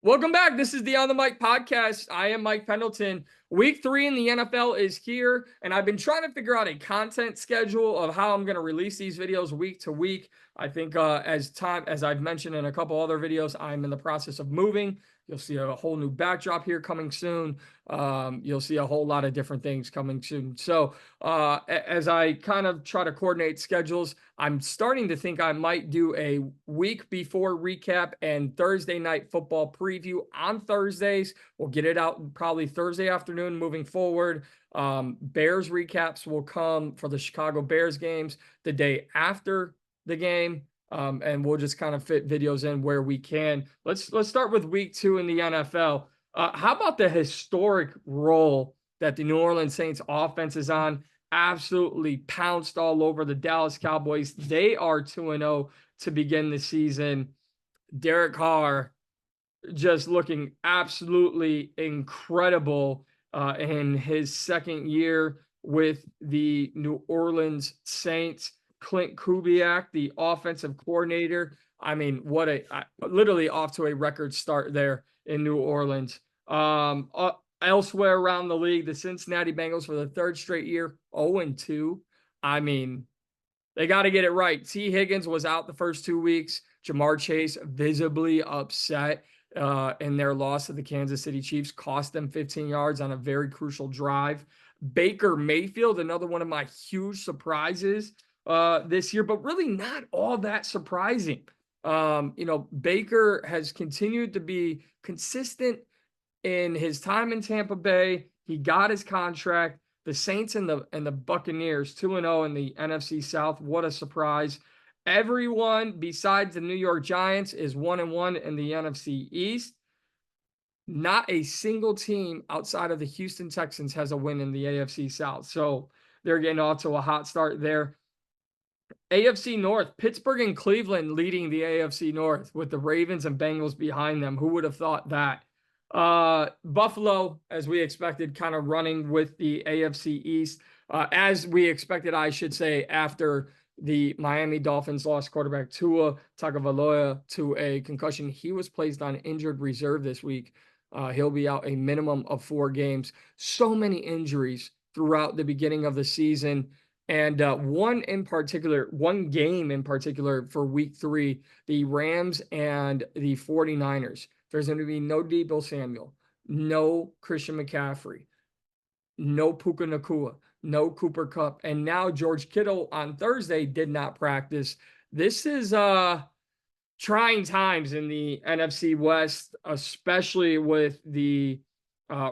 Welcome back. This is the On the Mic podcast. I am Mike Pendleton. Week 3 in the NFL is here, and I've been trying to figure out a content schedule of how I'm going to release these videos week to week. I think as I've mentioned in a couple other videos, I'm in the process of moving. You'll see a whole new backdrop here coming soon. You'll see a whole lot of different things coming soon. So as I kind of try to coordinate schedules, I'm starting to think I might do a week before recap and Thursday night football preview on Thursdays. We'll get it out probably Thursday afternoon moving forward. Bears recaps will come for the Chicago Bears games the day after the game. And we'll just kind of fit videos in where we can. Let's start with week 2 in the NFL. How about the historic role that the New Orleans Saints offense is on? Absolutely pounced all over the Dallas Cowboys. They are 2-0 to begin the season. Derek Carr just looking absolutely incredible in his second year with the New Orleans Saints. Clint Kubiak, the offensive coordinator. I mean, literally off to a record start there in New Orleans. Elsewhere around the league, the Cincinnati Bengals for the third straight year, 0-2. I mean, they got to get it right. T. Higgins was out the first 2 weeks. Jamar Chase visibly upset in their loss to the Kansas City Chiefs, cost them 15 yards on a very crucial drive. Baker Mayfield, another one of my huge surprises this year, but really not all that surprising. Baker has continued to be consistent in his time in Tampa Bay. He got his contract. The Saints and the Buccaneers, 2-0 in the NFC South. What a surprise. Everyone besides the New York Giants is 1-1 in the NFC East. Not a single team outside of the Houston Texans has a win in the AFC South. So they're getting off to a hot start there. AFC North, Pittsburgh and Cleveland leading the AFC North with the Ravens and Bengals behind them. Who would have thought that? Buffalo, as we expected, kind of running with the AFC East. As we expected, I should say, after the Miami Dolphins lost quarterback Tua Tagovailoa to a concussion. He was placed on injured reserve this week. He'll be out a minimum of 4 games. So many injuries throughout the beginning of the season. And one game in particular for week 3, the Rams and the 49ers. There's going to be no Deebo Samuel, no Christian McCaffrey, no Puka Nacua, no Cooper Kupp. And now George Kittle on Thursday did not practice. This is trying times in the NFC West, especially with the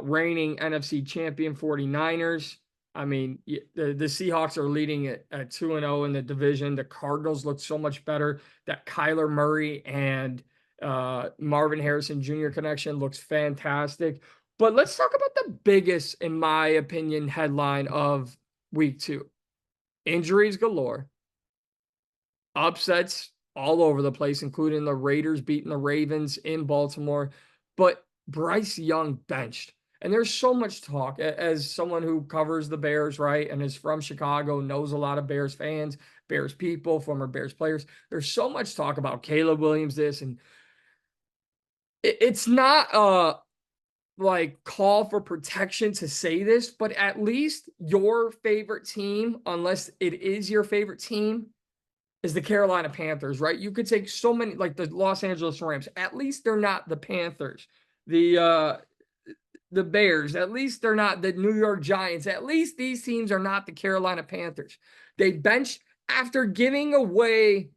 reigning NFC champion 49ers. I mean, the Seahawks are leading at 2-0 in the division. The Cardinals look so much better. That Kyler Murray and Marvin Harrison Jr. connection looks fantastic. But let's talk about the biggest, in my opinion, headline of week 2. Injuries galore. Upsets all over the place, including the Raiders beating the Ravens in Baltimore. But Bryce Young benched. And there's so much talk as someone who covers the Bears, right, and is from Chicago, knows a lot of Bears fans, Bears people, former Bears players. There's so much talk about Caleb Williams this, and it's not like call for protection to say this, but at least your favorite team, unless it is your favorite team, is the Carolina Panthers, right? You could take so many, like the Los Angeles Rams. At least they're not the Panthers. The Bears, at least they're not the New York Giants. At least these teams are not the Carolina Panthers. They benched after giving away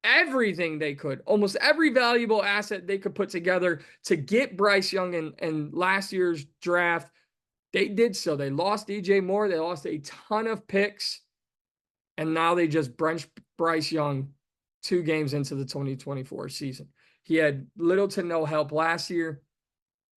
everything they could, almost every valuable asset they could put together to get Bryce Young in last year's draft. They did so. They lost DJ Moore. They lost a ton of picks. And now they just benched Bryce Young 2 games into the 2024 season. He had little to no help last year.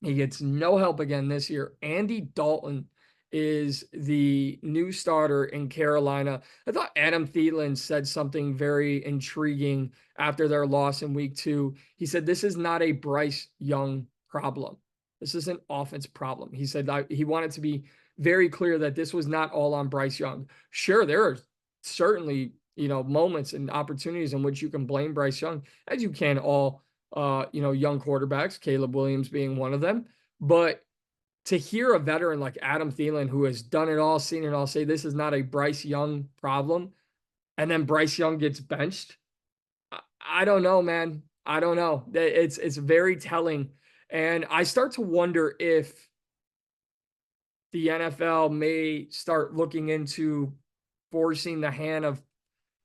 He gets no help again this year. Andy Dalton is the new starter in Carolina. I thought Adam Thielen said something very intriguing after their loss in week 2. He said, this is not a Bryce Young problem. This is an offense problem. He said he wanted to be very clear that this was not all on Bryce Young. Sure, there are certainly, moments and opportunities in which you can blame Bryce Young, as you can all young quarterbacks, Caleb Williams being one of them. But to hear a veteran like Adam Thielen, who has done it all, seen it all, say this is not a Bryce Young problem, and then Bryce Young gets benched, I don't know, man. I don't know. It's very telling. And I start to wonder if the NFL may start looking into forcing the hand of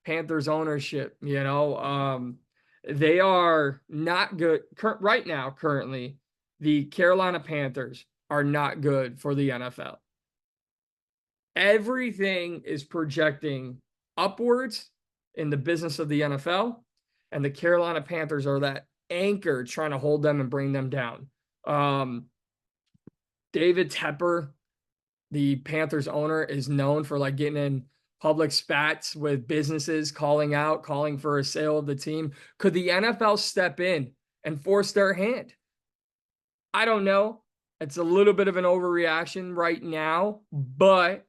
Panthers ownership. They are not good right now. Currently, the Carolina Panthers are not good for the NFL. Everything is projecting upwards in the business of the NFL, and the Carolina Panthers are that anchor trying to hold them and bring them down. David Tepper, the Panthers owner, is known for like getting in public spats with businesses, calling for a sale of the team. Could the NFL step in and force their hand? I don't know. It's a little bit of an overreaction right now, but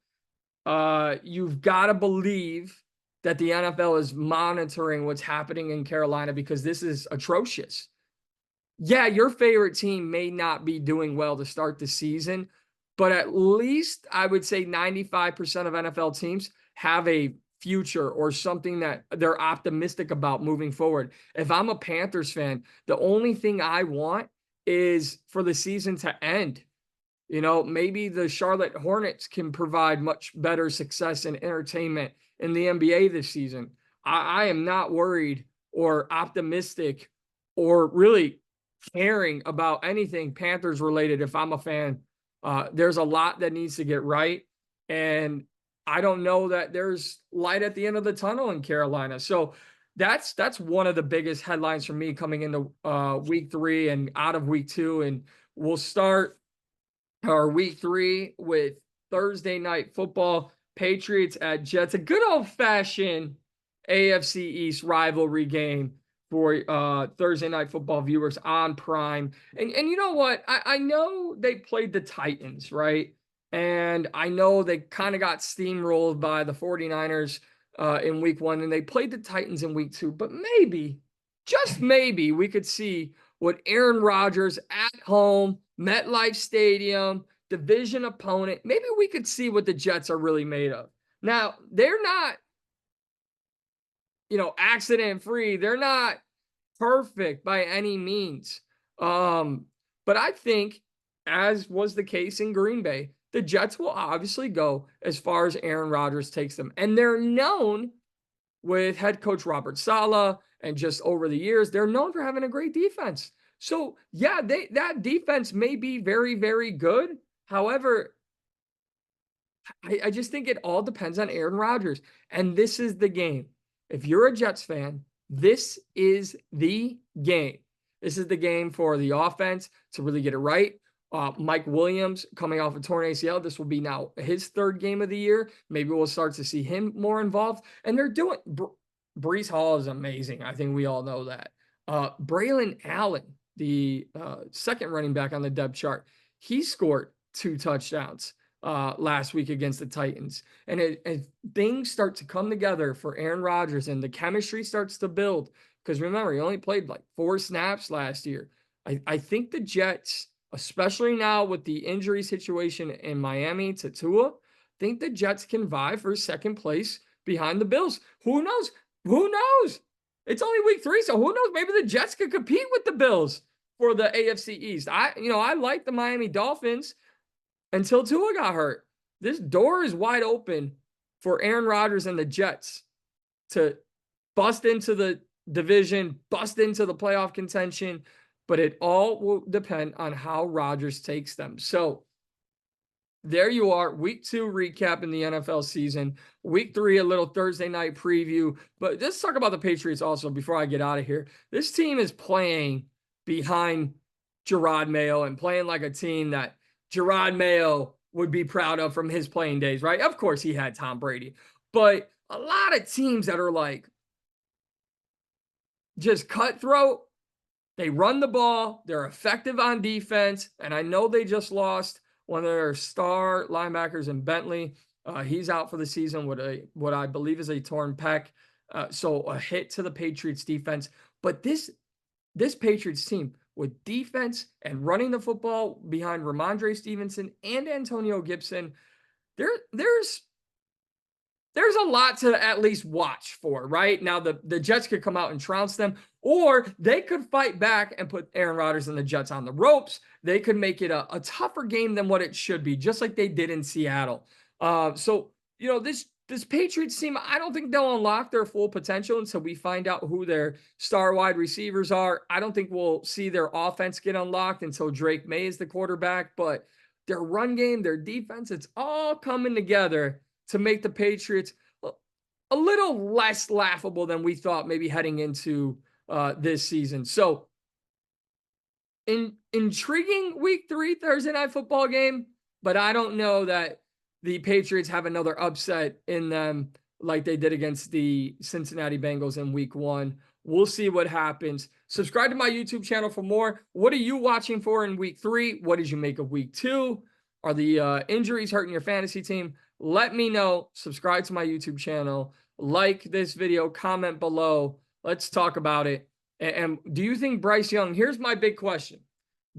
you've got to believe that the NFL is monitoring what's happening in Carolina, because this is atrocious. Yeah, your favorite team may not be doing well to start the season, but at least I would say 95% of NFL teams have a future or something that they're optimistic about moving forward. If I'm a Panthers fan, the only thing I want is for the season to end. Maybe the Charlotte Hornets can provide much better success and entertainment in the NBA this season. I am not worried or optimistic or really caring about anything Panthers related if I'm a fan. There's a lot that needs to get right, and I don't know that there's light at the end of the tunnel in Carolina. So that's one of the biggest headlines for me coming into week 3 and out of week 2. And we'll start our week 3 with Thursday night football, Patriots at Jets, a good old-fashioned AFC East rivalry game for Thursday night football viewers on Prime. And you know what? I know they played the Titans, right? And I know they kind of got steamrolled by the 49ers in week 1, and they played the Titans in week 2. But maybe, just maybe, we could see what Aaron Rodgers at home, MetLife Stadium, division opponent, maybe we could see what the Jets are really made of. Now, they're not, accident free. They're not perfect by any means. But I think, as was the case in Green Bay, the Jets will obviously go as far as Aaron Rodgers takes them. And they're known, with head coach Robert Saleh, and just over the years, they're known for having a great defense. So, yeah, that defense may be very, very good. However, I just think it all depends on Aaron Rodgers. And this is the game. If you're a Jets fan, this is the game. This is the game for the offense to really get it right. Mike Williams coming off a torn ACL. This will be now his 3rd game of the year. Maybe we'll start to see him more involved. And they're doing Breece Hall is amazing. I think we all know that. Braylon Allen, the 2nd running back on the depth chart, he scored 2 touchdowns last week against the Titans. And as things start to come together for Aaron Rodgers and the chemistry starts to build, because remember, he only played like 4 snaps last year. I think the Jets, especially now with the injury situation in Miami to Tua, think the Jets can vie for 2nd place behind the Bills. Who knows? Who knows? It's only week 3, so who knows? Maybe the Jets could compete with the Bills for the AFC East. I like the Miami Dolphins until Tua got hurt. This door is wide open for Aaron Rodgers and the Jets to bust into the division, bust into the playoff contention, but it all will depend on how Rodgers takes them. So there you are, week 2 recap in the NFL season, week 3, a little Thursday night preview. But let's talk about the Patriots also before I get out of here. This team is playing behind Gerard Mayo and playing like a team that Gerard Mayo would be proud of from his playing days, right? Of course, he had Tom Brady, but a lot of teams that are like just cutthroat, they run the ball, they're effective on defense, and I know they just lost one of their star linebackers in Bentley. He's out for the season with what I believe is a torn pec. So a hit to the Patriots defense. But this this Patriots team with defense and running the football behind Ramondre Stevenson and Antonio Gibson, there's a lot to at least watch for, right? Now, the Jets could come out and trounce them, or they could fight back and put Aaron Rodgers and the Jets on the ropes. They could make it a tougher game than what it should be, just like they did in Seattle. This Patriots team, I don't think they'll unlock their full potential until we find out who their star wide receivers are. I don't think we'll see their offense get unlocked until Drake May is the quarterback, but their run game, their defense, it's all coming together to make the Patriots a little less laughable than we thought maybe heading into this season. So, intriguing week 3 Thursday night football game, but I don't know that the Patriots have another upset in them like they did against the Cincinnati Bengals in week 1. We'll see what happens. Subscribe to my YouTube channel for more. What are you watching for in week 3? What did you make of week 2? Are the injuries hurting your fantasy team? Let me know. Subscribe to my YouTube channel. Like this video. Comment below. Let's talk about it. And do you think Bryce Young, here's my big question.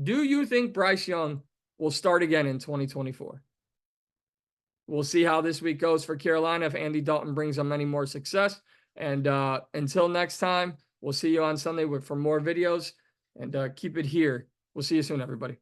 Do you think Bryce Young will start again in 2024? We'll see how this week goes for Carolina if Andy Dalton brings them any more success. And until next time, we'll see you on Sunday for more videos. And keep it here. We'll see you soon, everybody.